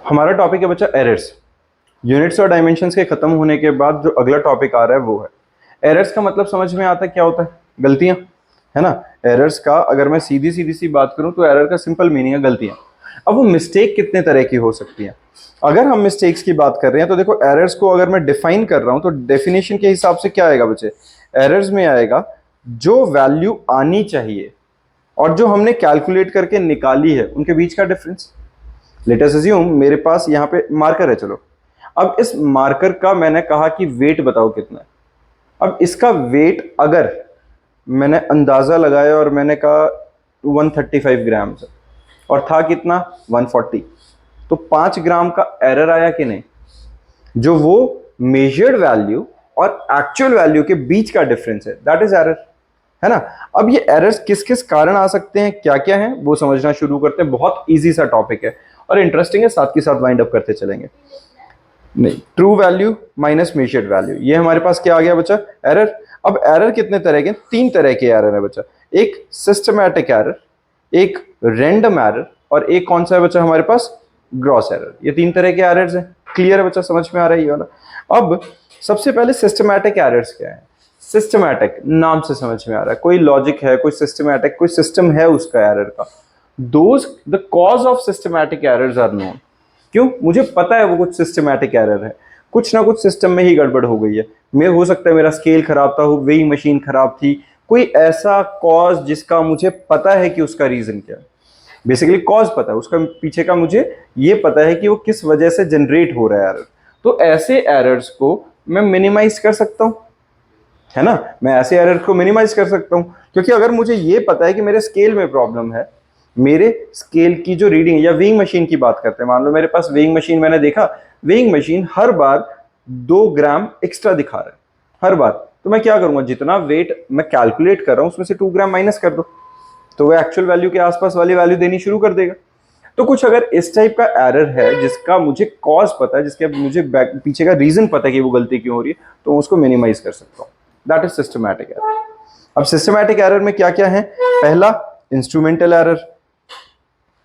हमारा टॉपिक है बच्चा एरर्स। यूनिट्स और डायमेंशंस के खत्म होने के बाद जो अगला टॉपिक आ रहा है वो है एरर्स। का मतलब समझ में आता है क्या होता है? गलतियां, है ना। एरर्स का अगर मैं सीधी सी बात करूं तो एरर का सिंपल मीनिंग है गलतियां। अब वो मिस्टेक कितने तरह की हो सकती हैं? अगर हम मिस्टेक्स की बात कर रहे हैं तो देखो, एरर्स को अगर मैं डिफाइन कर रहा हूं तो डेफिनेशन के हिसाब से क्या आएगा बच्चे? एरर्स में आएगा जो वैल्यू आनी चाहिए और जो हमने कैलकुलेट करके निकाली है उनके बीच का डिफरेंस। लेट अस अज्यूम मेरे पास यहाँ पे मार्कर है, चलो। अब इस मार्कर का मैंने कहा कि वेट बताओ कितना है। अब इसका वेट अगर मैंने अंदाजा लगाया और मैंने कहा 135 ग्राम है और था कितना 140, तो 5 ग्राम का एरर आया कि नहीं? जो वो मेजर्ड वैल्यू और एक्चुअल वैल्यू के बीच का डिफरेंस है, दैट इज एरर, है ना। अब ये एरर्स किस किस कारण आ सकते हैं, क्या क्या हैं, वो समझना शुरू करते हैं। बहुत इजी सा टॉपिक है और इंटरेस्टिंग है, साथ के साथ वाइंड अप करते चलेंगे। नहीं, true value minus measured value, ये हमारे पास क्या आ गया बच्चा? एरर। अब एरर कितने तरह के? 3 तरह के एरर है बच्चा। एक सिस्टमैटिक एरर, एक रैंडम एरर और एक कौन सा है बच्चा हमारे पास? Gross error. ये 3 तरह के एरर्स हैं। क्लियर है बच्चा? समझ में आ रहा है ये वाला? अब सबसे पहले सिस्टमैटिक एरर्स क्या है? सिस्टमैटिक नाम से समझ में आ रहा है, कोई लॉजिक है, कोई सिस्टमैटिक, कोई सिस्टम है उसका एरर का। Those the cause of systematic errors are known. क्यों? मुझे पता है वो कुछ सिस्टमैटिक एरर है, कुछ ना कुछ सिस्टम में ही गड़बड़ हो गई है। मैं हो सकता है मेरा स्केल खराब था, वेइंग मशीन खराब थी, कोई ऐसा कॉज जिसका मुझे पता है कि उसका रीजन क्या है। बेसिकली कॉज पता है, उसका पीछे का मुझे ये पता है कि वो किस वजह से जनरेट हो रहा है एरर। तो ऐसे एरर्स को मैं मिनिमाइज कर सकता हूं, है ना। मैं ऐसे एरर को मिनिमाइज कर सकता हूं क्योंकि अगर मुझे ये पता है कि मेरे स्केल में प्रॉब्लम है, मेरे स्केल की जो रीडिंग, या वेइंग मशीन की बात करते हैं, मान लो मेरे पास वेइंग मशीन, मैंने देखा वेइंग मशीन हर बार 2 ग्राम एक्स्ट्रा दिखा रहा है हर बार, तो मैं क्या करूंगा? जितना वेट मैं कैलकुलेट कर रहा हूं उसमें से 2 ग्राम माइनस कर दो, तो वो एक्चुअल वैल्यू के आसपास वाली वैल्यू देनी शुरू कर देगा। तो कुछ अगर इस टाइप का एरर है जिसका मुझे कॉज पता है, जिसके मुझे पीछे का रीजन पता है कि वो गलती क्यों हो रही है, तो उसको मिनिमाइज कर सकता हूं। That is systematic error. अब सिस्टमैटिक एरर में क्या क्या है? पहला, इंस्ट्रूमेंटल एरर।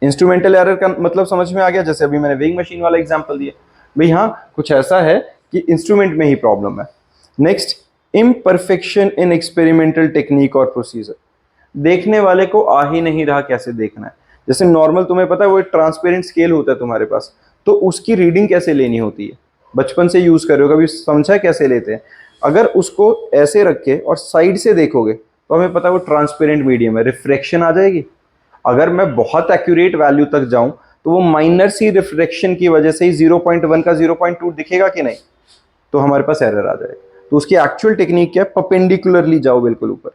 इंस्ट्रूमेंटल एरर का मतलब समझ में आ गया, जैसे अभी मैंने वेइंग मशीन वाला एग्जांपल दिया, भाई हाँ कुछ ऐसा है कि इंस्ट्रूमेंट में ही प्रॉब्लम है। Next, imperfection in experimental technique और प्रोसीजर। देखने वाले को आ ही नहीं रहा कैसे देखना है। जैसे नॉर्मल तुम्हें पता है वो एक ट्रांसपेरेंट स्केल होता है तुम्हारे पास, तो उसकी रीडिंग कैसे लेनी होती है, बचपन से यूज कर रहे हो, कभी समझा है कैसे लेते हैं? अगर उसको ऐसे रख के और साइड से देखोगे तो हमें पता है वो ट्रांसपेरेंट मीडियम है, रिफ्रैक्शन आ जाएगी। अगर मैं बहुत एक्यूरेट वैल्यू तक जाऊं तो वो माइनर सी रिफ्रैक्शन की वजह से ही 0.1 का 0.2 दिखेगा कि नहीं, तो हमारे पास एरर आ जाएगा। तो उसकी एक्चुअल टेक्निक क्या है? परपेंडिकुलरली जाओ बिल्कुल ऊपर,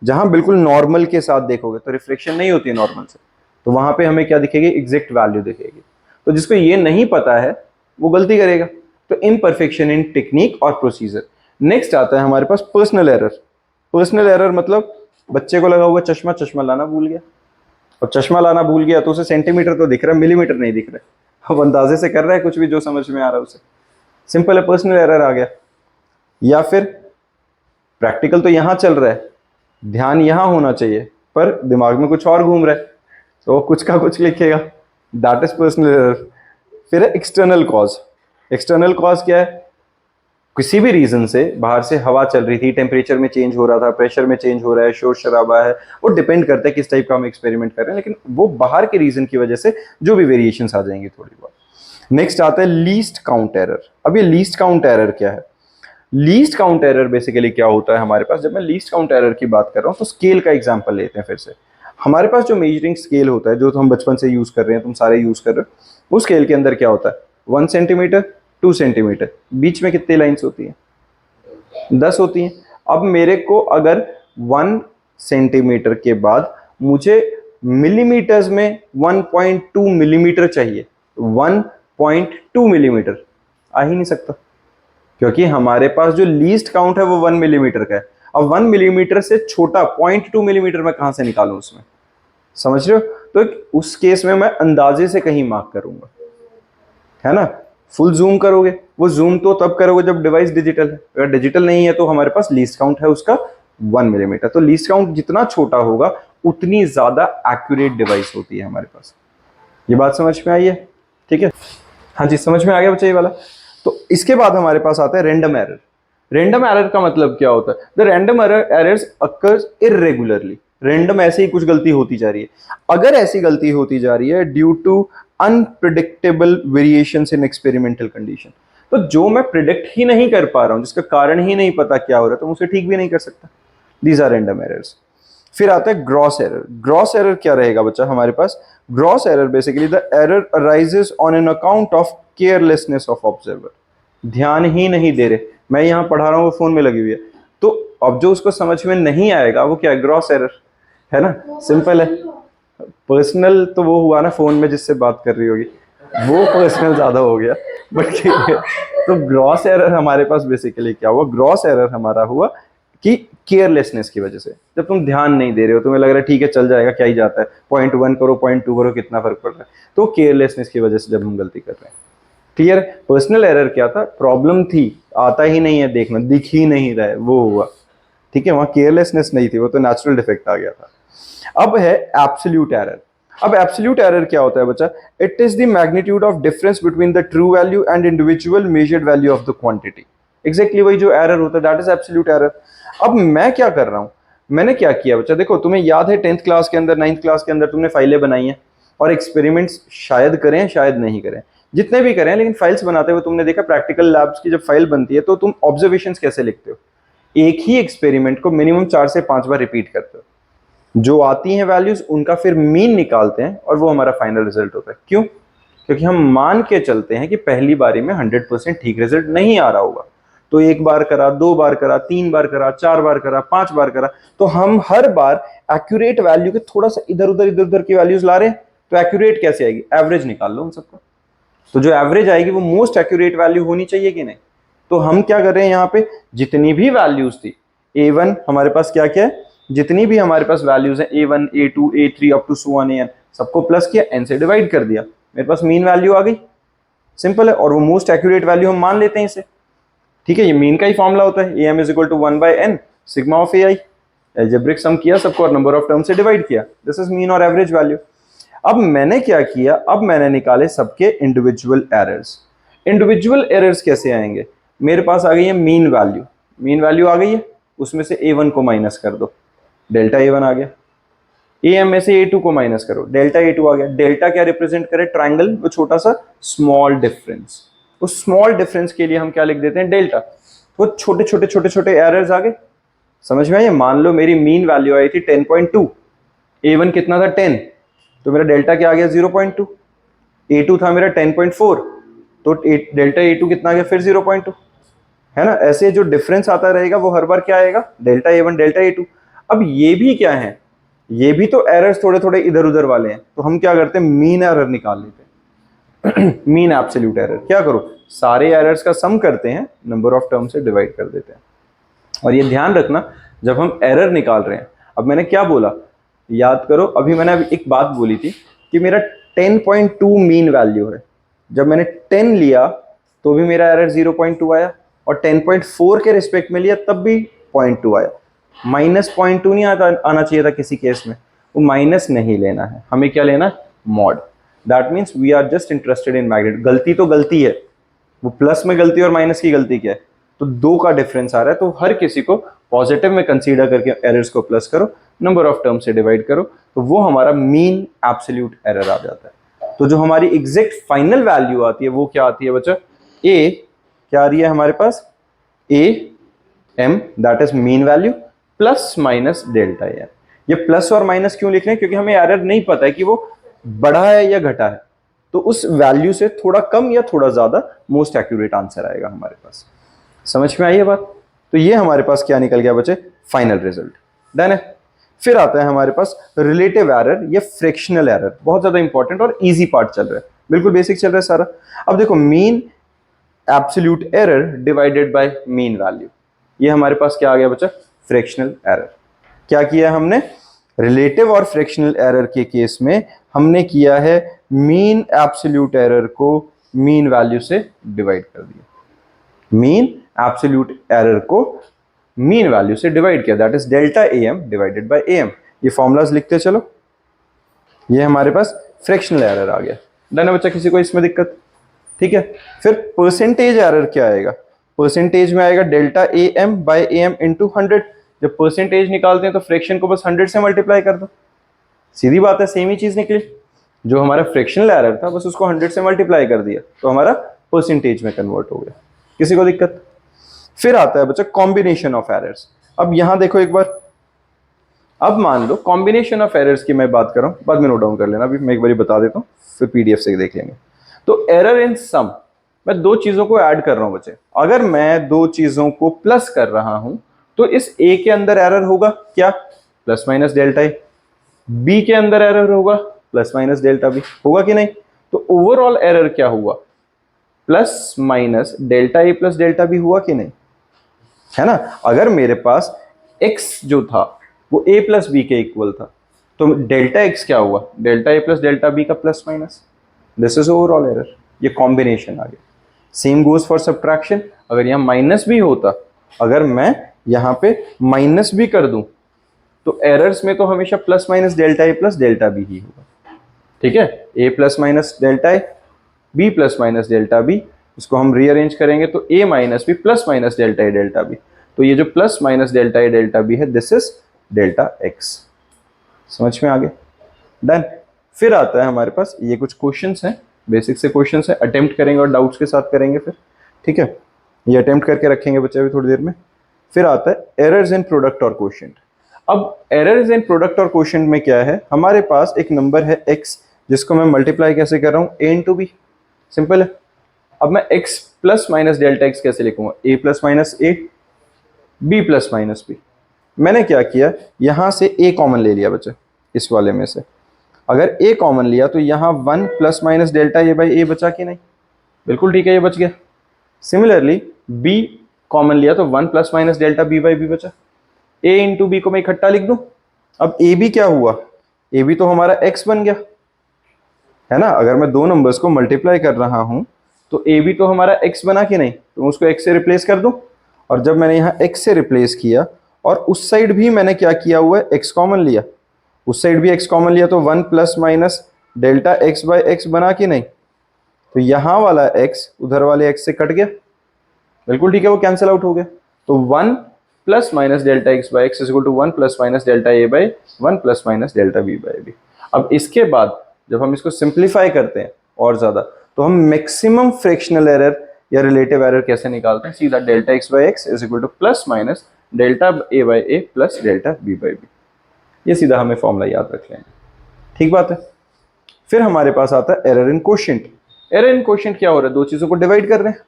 जहां बिल्कुल नॉर्मल के साथ देखोगे तो रिफ्लेक्शन नहीं होती है नॉर्मल से, तो वहां पे हमें क्या दिखेगी? एग्जैक्ट वैल्यू दिखेगी। तो जिसको ये नहीं पता है वो गलती करेगा। तो इम्परफेक्शन इन टेक्निक और प्रोसीजर। नेक्स्ट आता है हमारे पास पर्सनल एरर। पर्सनल एरर मतलब बच्चे को लगा हुआ चश्मा, चश्मा लाना भूल गया, और चश्मा लाना भूल गया तो उसे सेंटीमीटर तो दिख रहा है, मिलीमीटर नहीं दिख रहा है। अब अंदाजे से कर रहा है कुछ भी जो समझ में आ रहा है उसे, सिंपल है, पर्सनल एरर आ गया। या फिर प्रैक्टिकल तो यहां चल रहा है, ध्यान यहां होना चाहिए, पर दिमाग में कुछ और घूम रहा है, तो वो कुछ का कुछ लिखेगा, दैट इज पर्सनल एरर। फिर है एक्सटर्नल कॉज। एक्सटर्नल कॉज क्या है? किसी भी रीजन से बाहर से हवा चल रही थी, टेम्परेचर में चेंज हो रहा था, प्रेशर में चेंज हो रहा है, शोर शराबा है, वो डिपेंड करता है किस टाइप का हम एक्सपेरिमेंट कर रहे हैं, लेकिन वो बाहर के रीजन की वजह से जो भी वेरिएशंस आ जाएंगी थोड़ी बहुत। नेक्स्ट आता है लीस्ट काउंट एरर। अब ये लीस्ट काउंट एरर क्या है? लीस्ट काउंट एरर बेसिकली क्या होता है हमारे पास? जब मैं लीस्ट काउंट एरर की बात कर रहा हूं तो स्केल का एग्जांपल लेते हैं फिर से। हमारे पास जो मेजरिंग स्केल होता है, जो हम बचपन से यूज कर रहे हैं, तुम सारे यूज कर रहे हो, उस स्केल के अंदर क्या होता है? 1 सेंटीमीटर, 2 सेंटीमीटर, बीच में कितनी लाइन्स होती हैं? 10 होती हैं। अब मेरे को अगर 1 सेंटीमीटर के बाद मुझे मिलीमीटर्स में 1.2 मिलीमीटर चाहिए, 1.2 मिलीमीटर आ ही नहीं सकता, क्योंकि हमारे पास जो लीस्ट काउंट है वो 1 मिलीमीटर का है। अब 1 मिलीमीटर से छोटा 0.2 मिलीमीटर मैं कहां से निकालूं उसमें? समझ रहे हो? तो उस केस में मैं अंदाजे से कहीं मार्क करूंगा, है ना। फुल जूम करोगे, वो जूम तो तब करोगे जब डिवाइस डिजिटल है, अगर डिजिटल नहीं है तो हमारे पास लीस्ट काउंट है उसका 1 मिलीमीटर। तो लीस्ट काउंट जितना छोटा होगा उतनी ज्यादा एक्यूरेट डिवाइस होती है हमारे पास। ये बात समझ में आई है? ठीक है। हाँ जी, समझ में आ गया बच्चा ये वाला। तो इसके बाद हमारे पास आता है रैंडम एरर। रैंडम एरर का मतलब क्या होता है? The random errors occurs irregularly. Random ऐसे ही कुछ गलती होती जा रही है। अगर ऐसी गलती होती जा रही है due to unpredictable variations in experimental condition, तो जो मैं प्रिडिक्ट ही नहीं कर पा रहा हूं, जिसका कारण ही नहीं पता क्या हो रहा है, तो मैं उसे ठीक भी नहीं कर सकता। These are random errors. फिर आता है ग्रॉस एरर। ग्रॉस एरर क्या रहेगा बच्चा हमारे पास? Gross error basically the error arises on an account of carelessness of observer. ध्यान ही नहीं दे रहे, मैं यहां पढ़ा रहा हूं, वो फोन में लगी हुई है, तो अब जो उसको समझ में नहीं आएगा वो क्या है? ग्रॉस एरर है ना, सिंपल है। पर्सनल तो वो हुआ ना फोन में जिससे बात कर रही होगी, वो पर्सनल ज्यादा हो गया, बट ठीक है। तो ग्रॉस एरर हमारे पास बेसिकली क्या हुआ? ग्रॉस एरर हमारा हुआ कि केयरलेसनेस की वजह से, जब तुम ध्यान नहीं दे रहे हो, तुम्हें लग रहा है ठीक है चल जाएगा, क्या ही जाता है, 0.1 करो 0.2 करो, कितना फर्क पड़ रहा है, तो केयरलेसनेस की वजह से जब हम गलती कर रहे हैं। क्लियर? पर्सनल एरर क्या था? प्रॉब्लम थी, आता ही नहीं है देखना, दिख ही नहीं रहा है, वो हुआ। ठीक है, वहां केयरलेसनेस नहीं थी, वो तो नेचुरल डिफेक्ट आ गया था। अब है एब्सोल्यूट एरर। अब एब्सोल्यूट एरर क्या होता है बच्चा? It is the magnitude of difference between the true value and individual measured value of the quantity. Exactly वही जो एरर होता है, दैट इज एब्सोल्यूट एरर। अब मैं क्या कर रहा हूं? मैंने क्या किया बच्चा, देखो तुम्हें याद है 10th क्लास के अंदर, 9th क्लास के अंदर तुमने फाइलें बनाई हैं और एक्सपेरिमेंट्स शायद करें शायद नहीं करें, जितने भी करें, लेकिन फाइल्स बनाते हुए तुमने देखा प्रैक्टिकल लैब्स की जब फाइल बनती है तो तुम ऑब्जर्वेशंस कैसे लिखते हो? एक ही एक्सपेरिमेंट को मिनिमम 4 से 5 बार रिपीट करते हो, जो आती हैं वैल्यूज उनका फिर मीन निकालते हैं और वो हमारा फाइनल रिजल्ट होता है। क्यों? क्योंकि हम मान के चलते हैं कि पहली बारी में 100% ठीक रिजल्ट नहीं आ रहा होगा, तो एक बार करा, 2 बार करा, 3 बार करा, 4 बार करा, 5 बार करा, तो हम हर बार एक्यूरेट वैल्यू के थोड़ा सा इधर उधर की वैल्यूज ला रहे हैं, तो एक्यूरेट कैसे आएगी? एवरेज निकाल लो उन सबका, तो जो एवरेज आएगी वो मोस्ट एक्यूरेट वैल्यू होनी चाहिए कि नहीं? तो हम क्या कर रहे हैं यहाँ पे, जितनी भी वैल्यूज थी A1 हमारे पास क्या क्या है, जितनी भी हमारे पास वैल्यूज है A1 A2 A3 up to so on AN, सबको प्लस किया, n से डिवाइड कर दिया, मेरे पास मीन वैल्यू आ गई। सिंपल है, और वो मोस्ट एक्यूरेट वैल्यू हम मान लेते हैं इसे। ठीक है, ये मीन का ही फॉर्मूला होता है, AM is equal to 1/n sigma of AI। Algebraic sum किया सबको और नंबर ऑफ टर्म से डिवाइड किया, दिस इज मीन और एवरेज वैल्यू। अब मैंने क्या किया, अब मैंने निकाले सबके इंडिविजुअल एरर्स। इंडिविजुअल एरर्स कैसे आएंगे? मेरे पास आ गई है मीन वैल्यू, मीन वैल्यू आ गई है, उसमें से A1 को माइनस कर दो, डेल्टा A1 आ गया। AM में से A2 को माइनस करो, डेल्टा A2 आ गया। डेल्टा क्या रिप्रेजेंट करे? ट्राइंगल, वो छोटा सा स्मॉल डिफरेंस, उस स्मॉल डिफरेंस के लिए हम क्या लिख देते हैं? डेल्टा। वो छोटे छोटे छोटे छोटे एरर्स आ गए, समझ में आइए। मान लो मेरी मीन वैल्यू आई थी 10.2, A1 कितना था? 10, तो मेरा डेल्टा क्या आ गया? 0.2। A2 था मेरा 10.4, तो डेल्टा A2 कितना आ गया? फिर 0.2, है ना। ऐसे जो डिफरेंस आता रहेगा वो हर बार क्या आएगा? Delta A1 delta A2। अब ये भी क्या है, ये भी तो एरर्स थोड़े थोड़े इधर उधर वाले हैं, तो हम क्या करते हैं? मीन एरर निकाल लेते हैं। मीन एब्सोल्यूट एरर क्या करो, सारे एरर्स का सम करते हैं, नंबर ऑफ टर्म से डिवाइड कर देते हैं। और ये ध्यान रखना, जब हम एरर निकाल रहे हैं, अब मैंने क्या बोला याद करो, अभी मैंने अभी एक बात बोली थी कि मेरा 10.2 मीन वैल्यू है, जब मैंने 10 लिया तो भी मेरा एरर 0.2 आया, और 10.4 के रिस्पेक्ट में लिया तब भी 0.2 आया। माइनस 0.2 नहीं आना चाहिए था किसी केस में, वो माइनस नहीं लेना है, हमें क्या लेना? Mod. That means we are just interested in magnitude. गलती तो गलती है, वो प्लस में गलती और माइनस की गलती क्या है? तो 2 का डिफरेंस आ रहा है, तो हर किसी को पॉजिटिव में कंसीडर करके एरर्स को प्लस करो, नंबर ऑफ टर्म से डिवाइड करो, तो वो हमारा मीन एब्सोल्यूट एरर आ जाता है। तो जो हमारी एग्जैक्ट फाइनल वैल्यू आती है वो क्या आती है बच्चा? ए क्या आ रही है हमारे पास? AM, that is mean value plus minus delta M. ये प्लस और माइनस क्यों लिख रहे हैं? क्योंकि हमें एरर नहीं पता है कि वो बढ़ा है या घटा है, तो उस वैल्यू से थोड़ा कम या थोड़ा ज्यादा मोस्ट एक्यूरेट आंसर आएगा हमारे पास। समझ में आई ये बात? तो ये हमारे पास क्या निकल गया बच्चे? Final result. डन है। फिर आता है हमारे पास रिलेटिव एरर या फ्रिक्शनल एरर, बहुत ज्यादा इंपॉर्टेंट और इजी पार्ट चल रहा है, बिल्कुल बेसिक चल रहा है सारा। अब देखो, mean absolute error divided by mean value, ये हमारे पास क्या आ गया बच्चा? Frictional error. क्या किया हमने? रिलेटिव और फ्रिक्शनल एरर के केस में हमने किया है मीन एब्सोल्यूट एरर को मीन वैल्यू से डिवाइड कर दिया, मीन एब्सोल्यूट एरर को मीन वैल्यू से डिवाइड किया, that is delta AM divided by AM। ये फॉर्मूलाज लिखते चलो, ये हमारे पास फ्रिक्शनल एरर आ गया। डन है बच्चा, किसी को इसमें दिक्कत? ठीक है। फिर परसेंटेज एरर क्या आएगा, परसेंटेज में आएगा delta A M by A M into 100। जब परसेंटेज निकालते हैं तो फ्रैक्शन को बस 100 से मल्टीप्लाई कर दो, सीधी बात है, सेम ही चीज निकली। जो हमारा फ्रैक्शनल एरर था बस उसको 100 से मल्टीप्लाई कर दिया तो हमारा परसेंटेज में कन्वर्ट हो गया। किसी को दिक्कत? फिर आता है बच्चा कॉम्बिनेशन ऑफ एरर्स। अब यहां देखो एक बार, अब मान लो कॉम्बिनेशन ऑफ एरर्स की मैं बात कर रहा हूं, बाद में नोट डाउन कर लेना, अभी मैं एक बार बता देता हूं फिर पीडीएफ से देख लेंगे। तो एरर इन सम, मैं दो चीजों को ऐड कर रहा हूं बच्चे। अगर मैं दो चीजों को प्लस कर रहा हूं तो इस ए के अंदर एरर होगा क्या, plus minus delta a. B के अंदर एरर होगा प्लस माइनस डेल्टा बी, होगा कि नहीं? तो ओवरऑल एरर क्या हुआ, plus minus delta A plus delta B हुआ कि नहीं, है ना। अगर मेरे पास x जो था वो a प्लस बी के इक्वल था तो डेल्टा x क्या हुआ, delta A plus delta B का plus minus. This is overall error, ये कॉम्बिनेशन आ गया। सेम गोज फॉर सब्ट्रैक्शन, अगर यहाँ माइनस भी होता, अगर मैं यहाँ पे माइनस भी कर दूं तो एरर्स में तो हमेशा plus minus delta A plus delta B ही होगा, ठीक है। a plus minus delta A, b plus minus delta B, इसको हम रीअरेंज करेंगे तो a minus B plus minus delta A delta B. तो ये जो plus minus delta A delta B है दिस इज डेल्टा x। समझ में आ गया? डन। फिर आता है हमारे पास ये कुछ क्वेश्चंस हैं, बेसिक से क्वेश्चंस हैं, अटेम्प्ट करेंगे और डाउट्स के साथ करेंगे फिर, ठीक है। ये अटेम्प्ट करके रखेंगे बच्चे अभी थोड़ी देर में। फिर आता है एरर्स इन प्रोडक्ट और क्वोशिएंट। अब एरर्स इन प्रोडक्ट और क्वोशिएंट में क्या है, हमारे पास एक नंबर है x जिसको मैं मल्टीप्लाई कैसे कर रहा हूँ, a इंटू बी, सिंपल है। अब मैं x plus minus delta X कैसे लिखूंगा, a plus minus A, b plus minus B. मैंने क्या किया, यहां से a कॉमन ले लिया बच्चे, इस वाले में से अगर a कॉमन लिया तो यहाँ 1 plus minus delta A by a बचा कि नहीं, बिल्कुल ठीक है, ये बच गया। सिमिलरली b कॉमन लिया तो 1 plus minus delta B by B बचा। a इंटू बी को मैं इकट्ठा लिख दूं, अब a b क्या हुआ, a b तो हमारा x बन गया, है ना। अगर मैं दो नंबर्स को मल्टीप्लाई कर रहा हूं तो a b तो हमारा x बना कि नहीं, तो उसको x से रिप्लेस कर दूं। और जब मैंने यहाँ x से रिप्लेस किया और उस साइड भी मैंने क्या किया हुआ है, x कॉमन लिया, उस साइड भी x कॉमन लिया तो 1 plus minus delta x by x बना कि नहीं। तो यहाँ वाला x उधर वाले x से कट गया, बिल्कुल ठीक है, वो कैंसिल आउट हो गया। तो 1 plus minus delta x by X is equal to 1 plus minus delta A by 1 plus minus delta B by B. अब इसके बाद जब हम इसको सिंप्लीफाई करते हैं और ज्यादा तो हम मैक्सिमम फ्रैक्शनल एरर या रिलेटिव एरर कैसे निकालते हैं, सीधा delta x by X is equal to plus minus delta A by A plus delta B by B. ये सीधा हमें फॉर्मूला याद रख लेंगे, ठीक बात है। फिर हमारे पास आता है error in quotient. Error in quotient क्या हो रहा है, दो चीजों को डिवाइड कर रहे हैं,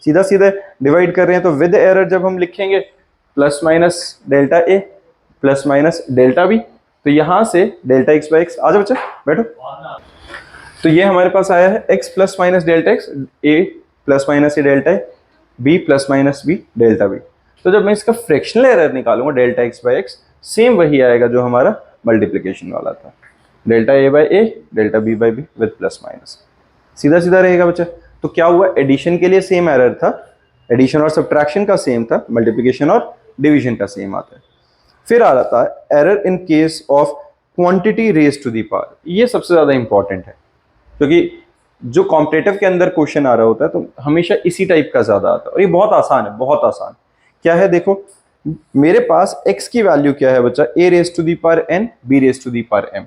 सीधा सीधा डिवाइड कर रहे हैं। तो विद एरर जब हम लिखेंगे plus minus delta A plus minus delta B, तो यहां से डेल्टा एक्स बाई एक्स, आ जाओ बच्चा बैठो। तो ये हमारे पास आया है x plus minus delta x, a plus minus a delta a, b plus minus b delta B. तो जब मैं इसका फ्रैक्शनल एरर निकालूंगा delta x by x, same वही आएगा जो हमारा मल्टीप्लीकेशन वाला था, delta A by a delta B by b with plus minus, सीधा सीधा रहेगा बच्चा। तो क्या हुआ, एडिशन के लिए सेम एरर था, एडिशन और सब्ट्रैक्शन का सेम था, मल्टीप्लिकेशन और डिवीजन का सेम आता है। फिर आ जाता है error in case of quantity raise to the power. ये सबसे ज्यादा इंपॉर्टेंट है क्योंकि जो कॉम्पिटेटिव के अंदर क्वेश्चन आ रहा होता है तो हमेशा इसी टाइप का ज्यादा आता है और ये बहुत आसान है, बहुत आसान। क्या है देखो, मेरे पास x की वैल्यू क्या है बच्चा, a raise to the power n b raise to the power m,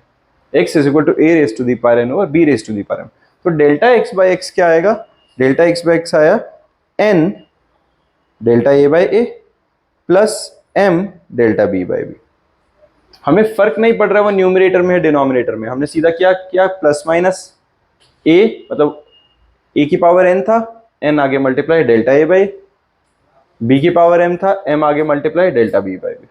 x is equal to a raise to the power n और b raise to the power m। तो डेल्टा x बाई एक्स क्या आएगा, delta x by X आया n delta a by a plus m delta b by b। हमें फर्क नहीं पड़ रहा है वो न्यूमरेटर में है डिनोमिनेटर में, हमने सीधा क्या किया, प्लस माइनस a मतलब a की पावर n था, n आगे multiply delta a by, b की पावर m था, m आगे multiply delta b by b।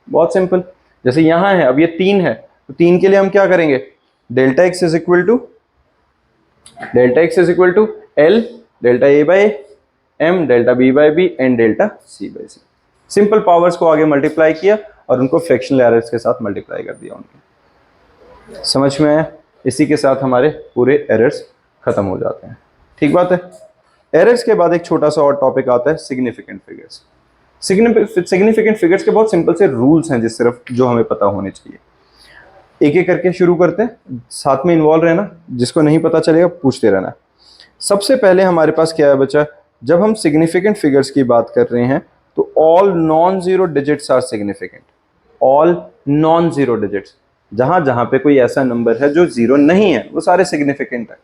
बहुत सिंपल। जैसे यहां है, अब ये 3 है तो 3 के लिए हम क्या करेंगे, delta x is equal to l delta a by m delta b by b and delta c by c। Simple powers को आगे मल्टीप्लाई किया और उनको फ्रैक्शनल एरर्स के साथ मल्टीप्लाई कर दिया उनके। समझ में आया? इसी के साथ हमारे पूरे एरर्स खत्म हो जाते हैं, ठीक बात है। एरर्स के बाद एक छोटा सा और टॉपिक आता है सिग्निफिकेंट फिगर्स। सिग्निफिकेंट फिगर्स के बहुत सिंपल से रूल्स हैं जिस सिर्फ जो हमें पता होने चाहिए। एक एक करके शुरू करते हैं, साथ में इन्वॉल्व रहना, जिसको नहीं पता चलेगा पूछते रहना। सबसे पहले हमारे पास क्या है बच्चा, जब हम सिग्निफिकेंट फिगर्स की बात कर रहे हैं तो all non zero digits are significant. All non zero digits, जहां जहां पे कोई ऐसा नंबर है जो जीरो नहीं है वो सारे सिग्निफिकेंट है।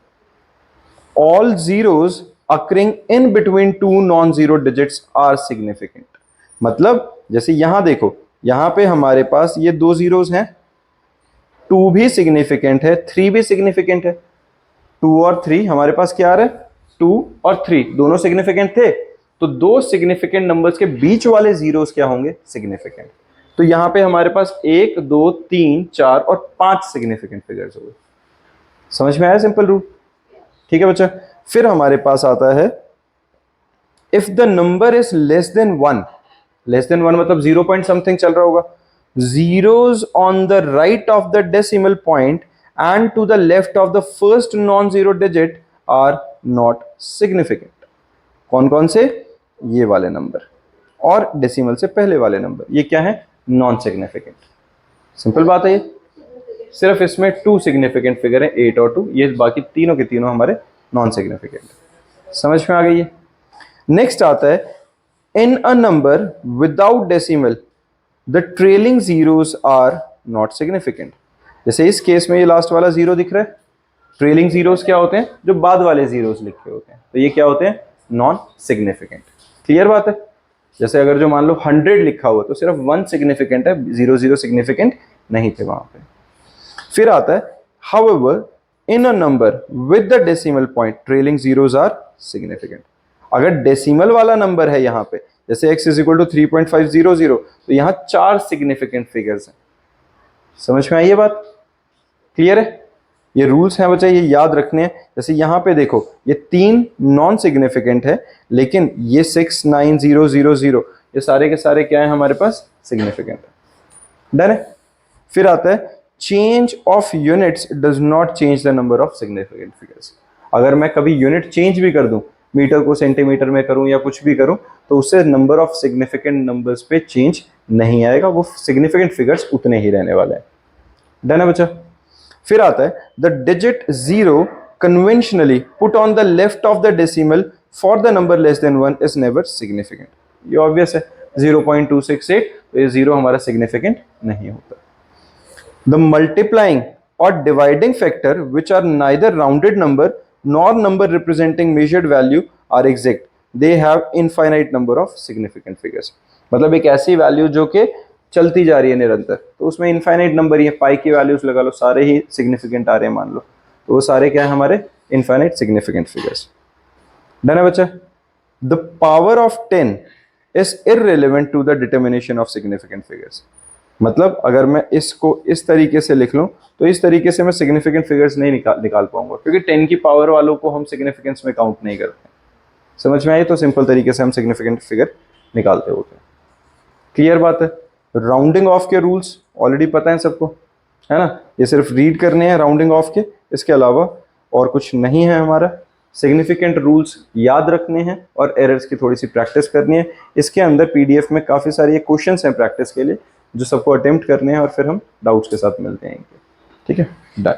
All zeros occurring in between two non zero digits are significant. मतलब जैसे यहां देखो, यहां पे हमारे पास ये दो जीरोस हैं, टू भी सिग्निफिकेंट है, थ्री भी सिग्निफिकेंट है। टू और थ्री हमारे पास क्या आ रहा है, टू और थ्री दोनों सिग्निफिकेंट थे, तो दो सिग्निफिकेंट नंबर्स के बीच वाले जीरोस क्या होंगे, सिग्निफिकेंट। तो यहां पे हमारे पास एक, दो, तीन, चार और पांच सिग्निफिकेंट फिगर्स हो गए। समझ में आया सिंपल रूल? ठीक है बच्चा। फिर हमारे पास आता है if the number is less than one, less than one मतलब जीरो पॉइंट समथिंग चल रहा होगा, zeros on the right of the decimal point and to the left of the first non-zero digit are not significant। कौन कौन से, ये वाले number और डेसिमल से पहले वाले नंबर, ये क्या है, नॉन सिग्निफिकेंट। सिंपल बात है ये। सिर्फ इसमें टू सिग्निफिकेंट फिगर है, 8 और 2, ये बाकी तीनों के तीनों हमारे नॉन सिग्निफिकेंट। समझ में आ गई है। नेक्स्ट आता है in a number without decimal the trailing zeros are not significant. जैसे इस केस में ये लास्ट वाला जीरो दिख रहा है, ट्रेलिंग जीरोस क्या होते हैं, जो बाद वाले जीरोस लिखे होते हैं, तो ये क्या होते हैं, नॉन सिग्निफिकेंट। क्लियर बात है। जैसे अगर जो मान लो 100 लिखा हुआ तो सिर्फ 1 सिग्निफिकेंट है, 00 सिग्निफिकेंट नहीं थे वहां पे। फिर आता है however in a number with the decimal point trailing zeros are significant. अगर डेसिमल वाला नंबर है यहाँ पे, जैसे x इज इक्वल टू 3.500, तो यहां चार सिग्निफिकेंट फिगर्स हैं। समझ में आई ये बात? क्लियर है। ये रूल्स हैं बच्चा, ये याद रखने हैं। जैसे यहां पे देखो, ये तीन नॉन सिग्निफिकेंट है, लेकिन ये 69000 ये सारे के सारे क्या है हमारे पास, सिग्निफिकेंट है। डन है। फिर आता है change of units does not change the number of significant figures. अगर मैं कभी यूनिट चेंज भी कर दूं, मीटर को सेंटीमीटर में करूं या कुछ भी करूं, तो उससे नंबर ऑफ सिग्निफिकेंट नंबर्स पे चेंज नहीं आएगा, वो सिग्निफिकेंट फिगर्स उतने ही रहने वाले हैं। डन है बच्चा। फिर आता है the digit zero conventionally put on the left of the decimal for the number less than 1 is never significant. ये ऑब्वियस है, 0.268, तो ये जीरो हमारा सिग्निफिकेंट नहीं होता। द मल्टीप्लाइंग और dividing factor which are neither rounded number nor number representing measured value are exact, they have infinite number of significant figures। मतलब एक ऐसी वैल्यू जो कि चलती जा रही है निरंतर, तो उसमें इनफाइनाइट नंबर ही है, पाई की वैल्यूज लगा लो, सारे ही सिग्निफिकेंट आ रहे हैं मान लो, तो वो सारे क्या है हमारे इनफाइनाइट सिग्निफिकेंट फिगर्स। डन है बच्चा। The power of 10 is irrelevant to the determination of significant figures. मतलब अगर मैं इसको इस तरीके से लिख लूं, तो इस तरीके से मैं सिग्निफिकेंट फिगर्स नहीं निकाल पाऊंगा, क्योंकि 10 की पावर वालों को हम सिग्निफिकेंस में काउंट नहीं करते। समझ में आई? तो सिंपल तरीके से हम सिग्निफिकेंट फिगर निकालते होते हैं। क्लियर बात है। राउंडिंग ऑफ के रूल्स ऑलरेडी पता है सबको, है ना, ये सिर्फ रीड करने हैं राउंडिंग ऑफ के, इसके अलावा और कुछ नहीं है हमारा। सिग्निफिकेंट रूल्स याद रखने हैं और एरर्स की थोड़ी सी प्रैक्टिस करनी है। इसके अंदर PDF में काफ़ी सारे क्वेश्चंस हैं प्रैक्टिस के लिए, जो सबको अटेम्प्ट करने हैं, और फिर हम डाउट्स के साथ मिलते हैं। ठीक है, डन।